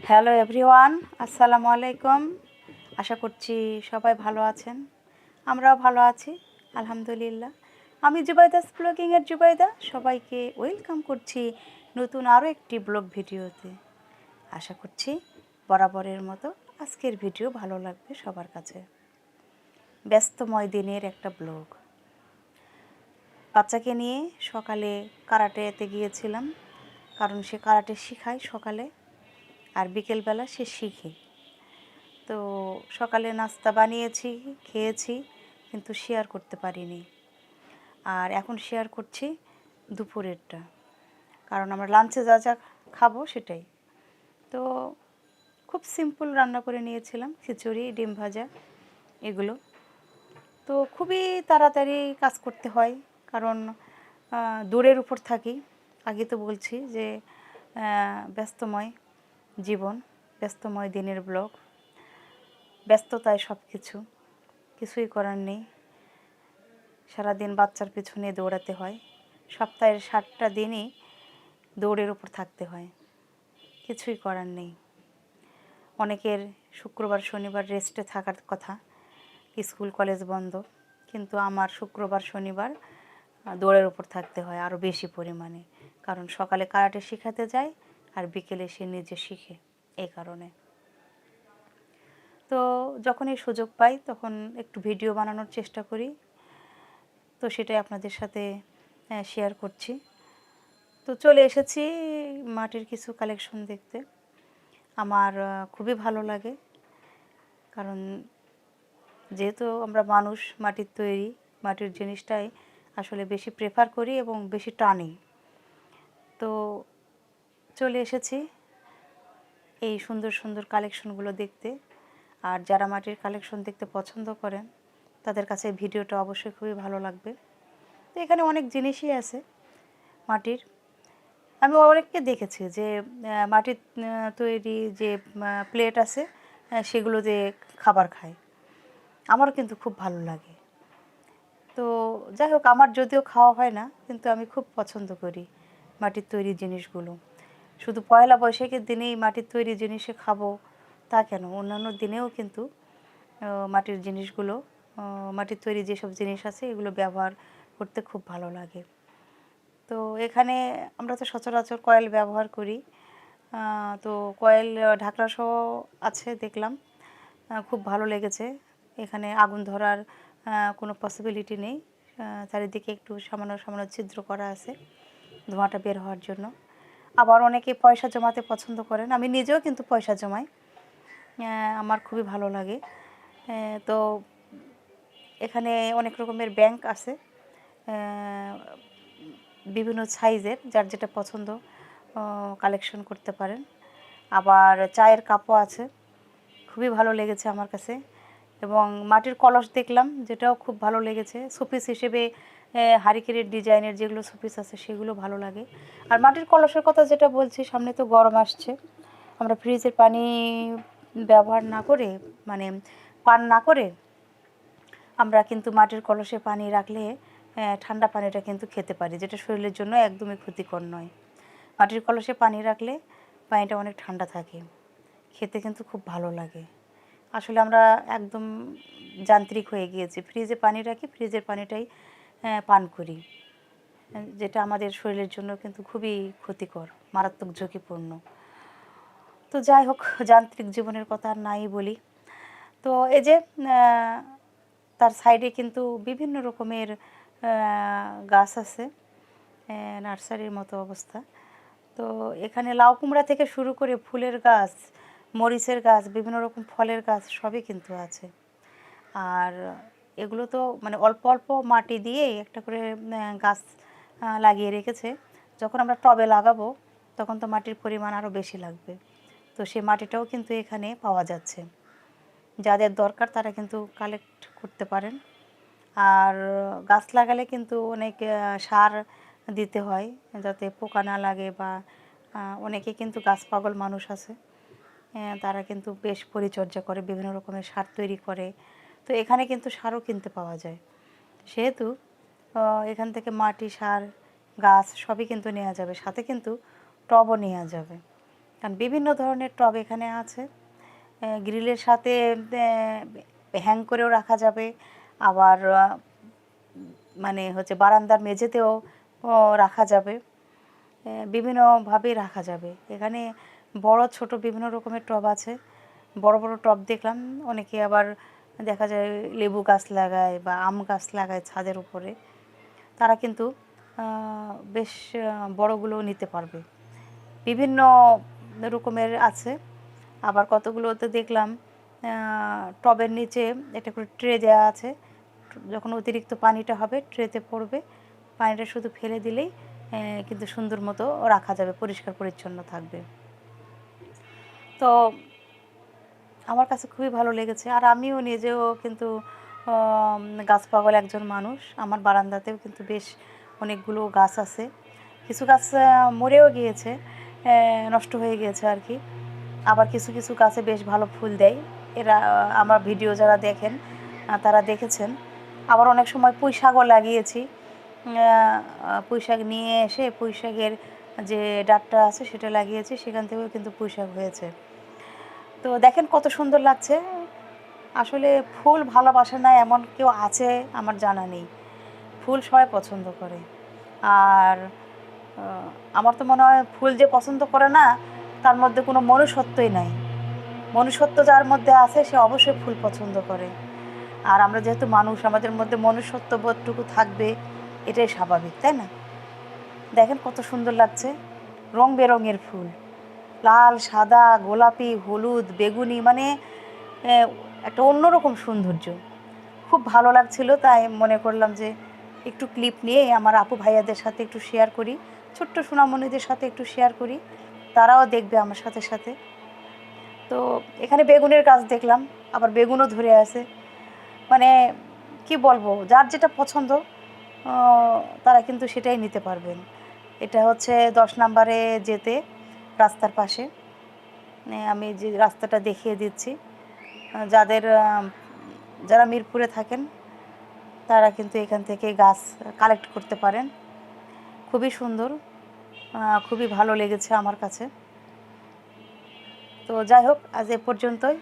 Hello everyone, আসসালামু আলাইকুম। আশা করছি সবাই ভালো আছেন। আমরাও ভালো আছি, আলহামদুলিল্লাহ। আমি জুবাইদাস ব্লগিংয়ের জুবাইদা, সবাইকে ওয়েলকাম করছি নতুন আরও একটি ব্লগ ভিডিওতে। আশা করছি বরাবরের মতো আজকের ভিডিও ভালো লাগবে সবার কাছে। ব্যস্তময় দিনের একটা ব্লগ। বাচ্চাকে নিয়ে সকালে কারাটেতে গিয়েছিলাম, কারণ সে কারাটে শেখায় সকালে, আর বিকেলবেলা সে শিখে। তো সকালে নাস্তা বানিয়েছি, খেয়েছি, কিন্তু শেয়ার করতে পারিনি। আর এখন শেয়ার করছি দুপুরেরটা, কারণ আমরা লাঞ্চে যা যা খাবো সেটাই। তো খুব সিম্পল রান্না করে নিয়েছিলাম, খিচুড়ি, ডিম ভাজা, এগুলো। তো খুবই তাড়াতাড়ি কাজ করতে হয়, কারণ দূরের উপর থাকি। আগে তো বলছি যে ব্যস্তময় জীবন, ব্যস্তময় দিনের ব্লগ, ব্যস্ততায় সব কিছুই করার নেই। সারাদিন বাচ্চার পেছনে দৌড়াতে হয়, সপ্তাহের 7টা দিনই দৌড়ের উপর থাকতে হয়, কিছুই করার নেই। অনেকের শুক্রবার শনিবার রেস্টে থাকার কথা, স্কুল কলেজ বন্ধ, কিন্তু আমার শুক্রবার শনিবার দৌড়ের উপর থাকতে হয় আরও বেশি পরিমাণে, কারণ সকালে কারাটে শেখাতে যায় আর বিকেলে সে নিজে শিখে। এই কারণে তো যখনই সুযোগ পাই তখন একটু ভিডিও বানানোর চেষ্টা করি, তো সেটাই আপনাদের সাথে শেয়ার করছি। তো চলে এসেছি মাটির কিছু কালেকশন দেখতে। আমার খুবই ভালো লাগে, কারণ যেহেতু আমরা মানুষ, মাটির তৈরি, মাটির জিনিসটাই আসলে বেশি প্রেফার করি এবং বেশি টানি। তো চলে এসেছি এই সুন্দর সুন্দর কালেকশনগুলো দেখতে। আর যারা মাটির কালেকশন দেখতে পছন্দ করেন তাদের কাছে ভিডিওটা অবশ্যই খুবই ভালো লাগবে। তো এখানে অনেক জিনিসই আছে মাটির। আমি অনেককে দেখেছি যে মাটির তৈরি যে প্লেট আছে সেগুলো দিয়ে খাবার খায়। আমারও কিন্তু খুব ভালো লাগে। তো যাই হোক, আমার যদিও খাওয়া হয় না, কিন্তু আমি খুব পছন্দ করি মাটির তৈরি জিনিসগুলো। শুধু পয়লা বৈশাখের দিনেই মাটির তৈরি জিনিসে খাবো তা কেন, অন্যান্য দিনেও কিন্তু মাটির জিনিসগুলো, মাটির তৈরি যেসব জিনিস আছে এগুলো ব্যবহার করতে খুব ভালো লাগে। তো এখানে আমরা তো সচরাচর কয়েল ব্যবহার করি, তো কয়েল ঢাকনাসহ আছে দেখলাম, খুব ভালো লেগেছে। এখানে আগুন ধরার কোনো পসিবিলিটি নেই, চারিদিকে একটু সামান্য সামান্য ছিদ্র করা আছে ধোঁয়াটা বের হওয়ার জন্য। আবার অনেকে পয়সা জমাতে পছন্দ করেন, আমি নিজেও কিন্তু পয়সা জমাই, আমার খুবই ভালো লাগে। তো এখানে অনেক রকমের ব্যাংক আছে, বিভিন্ন সাইজের, যার যেটা পছন্দ কালেকশন করতে পারেন। আবার চায়ের কাপও আছে, খুবই ভালো লেগেছে আমার কাছে। এবং মাটির কলস দেখলাম, যেটাও খুব ভালো লেগেছে। শোপিস হিসেবে হারিকেনের ডিজাইনের যেগুলো শোপিস আছে সেগুলো ভালো লাগে। আর মাটির কলসের কথা যেটা বলছি, সামনে তো গরম আসছে, আমরা ফ্রিজের পানি ব্যবহার না করে, মানে পান না করে, আমরা কিন্তু মাটির কলসে পানি রাখলে ঠান্ডা পানিটা কিন্তু খেতে পারি, যেটা শরীরের জন্য একদমই ক্ষতিকর নয়। মাটির কলসে পানি রাখলে পানিটা অনেক ঠান্ডা থাকে, খেতে কিন্তু খুব ভালো লাগে। আসলে আমরা একদম যান্ত্রিক হয়ে গিয়েছি, ফ্রিজে পানি রাখি, ফ্রিজের পানিটাই পান করি, যেটা আমাদের শরীরের জন্য কিন্তু খুবই ক্ষতিকর, মারাত্মক ঝুঁকিপূর্ণ। তো যাই হোক, যান্ত্রিক জীবনের কথা আর নাই বলি। তো এই যে তার সাইডে কিন্তু বিভিন্ন রকমের গাছ আছে, নার্সারির মতো অবস্থা। তো এখানে লাউ কুমড়া থেকে শুরু করে ফুলের গাছ, মরিচের গাছ, বিভিন্ন রকম ফলের গাছ সবই কিন্তু আছে। আর এগুলো তো মানে অল্প অল্প মাটি দিয়ে একটা করে গাছ লাগিয়ে রেখেছে। যখন আমরা টবে লাগাবো তখন তো মাটির পরিমাণ আরও বেশি লাগবে, তো সেই মাটিটাও কিন্তু এখানে পাওয়া যাচ্ছে। যাদের দরকার তারা কিন্তু কালেক্ট করতে পারেন। আর গাছ লাগালে কিন্তু অনেক সার দিতে হয় যাতে পোকা না লাগে, বা অনেকে কিন্তু গাছ পাগল মানুষ আছে, তারা কিন্তু বেশ পরিচর্যা করে, বিভিন্ন রকমের সার তৈরি করে। তো এখানে কিন্তু সারও কিনতে পাওয়া যায়, সেহেতু এখান থেকে মাটি, সার, গাছ সবই কিন্তু নেওয়া যাবে, সাথে কিন্তু টবও নেওয়া যাবে। কারণ বিভিন্ন ধরনের টব এখানে আছে। গ্রিলের সাথে হ্যাং করেও রাখা যাবে, আবার মানে হচ্ছে বারান্দার মেঝেতেও রাখা যাবে, বিভিন্নভাবেই রাখা যাবে। এখানে বড় ছোট বিভিন্ন রকমের টব আছে। বড় বড় টব দেখলাম, অনেকে আবার দেখা যায় লেবু গাছ লাগায় বা আম গাছ লাগায় ছাদের উপরে, তারা কিন্তু বেশ বড়গুলো নিতে পারবে। বিভিন্ন রকমের আছে। আবার কতগুলোতে দেখলাম টবের নিচে একটা করে ট্রে দেওয়া আছে, যখন অতিরিক্ত পানিটা হবে ট্রেতে পড়বে, পানিটা শুধু ফেলে দিলেই কিন্তু সুন্দর মতো রাখা যাবে, পরিষ্কার পরিচ্ছন্ন থাকবে। তো আমার কাছে খুবই ভালো লেগেছে। আর আমিও নিজেও কিন্তু গাছ পাগল একজন মানুষ। আমার বারান্দাতেও কিন্তু বেশ অনেকগুলো গাছ আছে। কিছু গাছ মরেও গিয়েছে, নষ্ট হয়ে গিয়েছে আর কি। আবার কিছু কিছু গাছে বেশ ভালো ফুল দেয়। এরা আমার ভিডিও যারা দেখেন তারা দেখেছেন। আবার অনেক সময় পুঁই শাকও লাগিয়েছি। পুঁই শাক নিয়ে এসে পুঁই শাকের যে ডাঁটটা আছে সেটা লাগিয়েছি, সেখান থেকেও কিন্তু পুঁই শাক হয়েছে। তো দেখেন কত সুন্দর লাগছে। আসলে ফুল ভালোবাসে না এমন কেউ আছে আমার জানা নেই। ফুল সবাই পছন্দ করে। আর আমার তো মনে হয় ফুল যে পছন্দ করে না তার মধ্যে কোনো মনুষ্যত্বই নাই। মনুষ্যত্ব যার মধ্যে আছে সে অবশ্যই ফুল পছন্দ করে। আর আমরা যেহেতু মানুষ, আমাদের মধ্যে মনুষ্যত্ব বোধটুকু থাকবে, এটাই স্বাভাবিক, তাই না? দেখেন কত সুন্দর লাগছে, রং বেরঙের ফুল, লাল, সাদা, গোলাপি, হলুদ, বেগুনি, মানে একটা অন্যরকম সৌন্দর্য। খুব ভালো লাগছিল, তাই মনে করলাম যে একটু ক্লিপ নিয়ে আমার আপু ভাইয়াদের সাথে একটু শেয়ার করি, ছোট্ট সোনামণিদের সাথে একটু শেয়ার করি, তারাও দেখবে আমার সাথে সাথে। তো এখানে বেগুনের গাছ দেখলাম, আবার বেগুনও ধরে আছে। মানে কি বলবো, যার যেটা পছন্দ তারা কিন্তু সেটাই নিতে পারবেন। এটা হচ্ছে 10 নম্বরে যেতে রাস্তার পাশে, আমি যে রাস্তাটা দেখিয়ে দিচ্ছি। যাদের যারা মিরপুরে থাকেন তারা কিন্তু এখান থেকে গাছ কালেক্ট করতে পারেন। খুবই সুন্দর, খুবই ভালো লেগেছে আমার কাছে। তো যাই হোক, আজ এ পর্যন্তই।